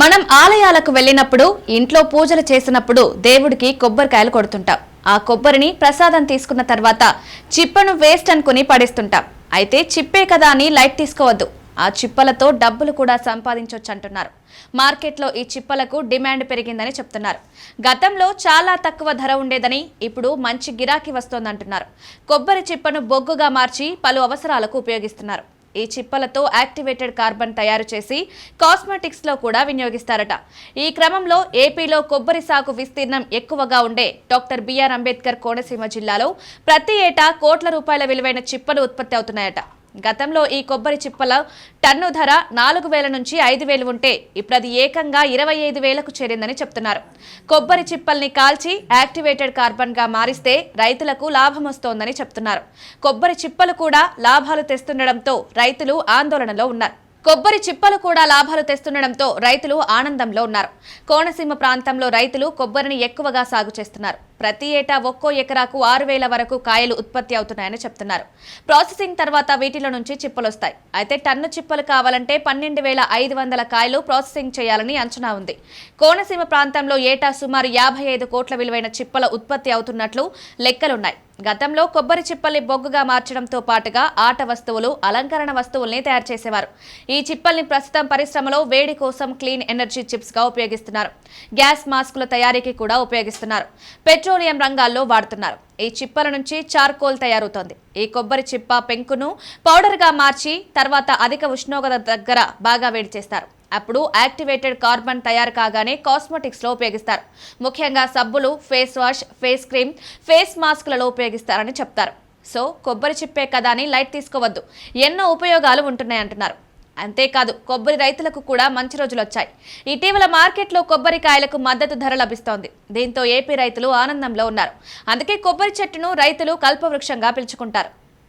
మనం ఆలయాలకు వెళ్ళినప్పుడు ఇంట్లో పూజలు చేసినప్పుడు దేవుడికి కొబ్బరికాయలు కొడుతుంటాం. ఆ కొబ్బరిని ప్రసాదం తీసుకున్న తర్వాత చిప్పను వేస్ట్ అనుకుని పడేస్తుంటాం. అయితే చిప్పే కదా అని లైట్ తీసుకోవద్దు. ఆ చిప్పలతో డబ్బులు కూడా సంపాదించొచ్చు అంటున్నారు. మార్కెట్లో ఈ చిప్పలకు డిమాండ్ పెరిగిందని చెప్తున్నారు. గతంలో చాలా తక్కువ ధర ఉండేదని ఇప్పుడు మంచి గిరాకీ వస్తోందంటున్నారు. కొబ్బరి చిప్పను బొగ్గుగా మార్చి పలు అవసరాలకు ఉపయోగిస్తున్నారు. ఈ చిప్పలతో యాక్టివేటెడ్ కార్బన్ తయారు చేసి కాస్మెటిక్స్ లో కూడా వినియోగిస్తారట. ఈ క్రమంలో ఏపీలో కొబ్బరి సాగు విస్తీర్ణం ఎక్కువగా ఉండే డాక్టర్ బిఆర్ అంబేద్కర్ కోనసీమ జిల్లాలో ప్రతి ఏటా కోట్ల రూపాయల విలువైన చిప్పలు ఉత్పత్తి అవుతున్నాయట. గతంలో ఈ కొబ్బరి చిప్పల టన్ను ధర 4,000 నుంచి 5,000 ఉంటే ఇప్పుడు అది ఏకంగా 25,000కు చేరిందని చెప్తున్నారు. కొబ్బరి చిప్పల్ని కాల్చి యాక్టివేటెడ్ కార్బన్ గా మారిస్తే రైతులకు లాభం వస్తోందని చెప్తున్నారు. కొబ్బరి చిప్పలు కూడా లాభాలు తెస్తుండడంతో రైతులు ఆందోళనలో ఉన్నారు. ఆనందంలో ఉన్నారు. కోనసీమ ప్రాంతంలో రైతులు కొబ్బరిని ఎక్కువగా సాగు చేస్తున్నారు. ప్రతి ఏటా ఒక్కో ఎకరాకు 6,000 వరకు కాయలు ఉత్పత్తి అవుతున్నాయని చెప్తున్నారు. ప్రాసెసింగ్ తర్వాత వీటిలో నుంచి చిప్పలు వస్తాయి. అయితే టన్ను చిప్పలు కావాలంటే 12,500 కాయలు ప్రాసెసింగ్ చేయాలని అంచనా ఉంది. కోనసీమ ప్రాంతంలో ఏటా సుమారు 55 కోట్ల విలువైన చిప్పల ఉత్పత్తి అవుతున్నట్లు లెక్కలున్నాయి. గతంలో కొబ్బరి చిప్పల్ని బొగ్గుగా మార్చడంతో పాటుగా ఆట వస్తువులు, అలంకరణ వస్తువుల్ని తయారు చేసేవారు. ఈ చిప్పల్ని ప్రస్తుతం పరిశ్రమలో వేడి కోసం క్లీన్ ఎనర్జీ చిప్స్ గా ఉపయోగిస్తున్నారు. గ్యాస్ మాస్కుల తయారీకి కూడా ఉపయోగిస్తున్నారు. పెట్రోలియం రంగాల్లో వాడుతున్నారు. ఈ చిప్పల నుంచి చార్కోల్ తయారవుతోంది. ఈ కొబ్బరి చిప్ప పెంకును పౌడర్ గా మార్చి తర్వాత అధిక ఉష్ణోగ్రత దగ్గర బాగా వేడి చేస్తారు. అప్పుడు యాక్టివేటెడ్ కార్బన్ తయారు కాగానే కాస్మెటిక్స్ లో ఉపయోగిస్తారు. ముఖ్యంగా సబ్బులు, face wash, face cream, face మాస్కులలో ఉపయోగిస్తారని చెప్తారు. సో కొబ్బరి చిప్పే కదా అని లైట్ తీసుకోవద్దు. ఎన్నో ఉపయోగాలు ఉంటున్నాయంటున్నారు. అంతేకాదు కొబ్బరి రైతులకు కూడా మంచి రోజులు వచ్చాయి. ఇటీవల మార్కెట్లో కొబ్బరికాయలకు మద్దతు ధర లభిస్తోంది. దీంతో ఏపీ రైతులు ఆనందంలో ఉన్నారు. అందుకే కొబ్బరి చెట్టును రైతులు కల్పవృక్షంగా పిలుచుకుంటారు.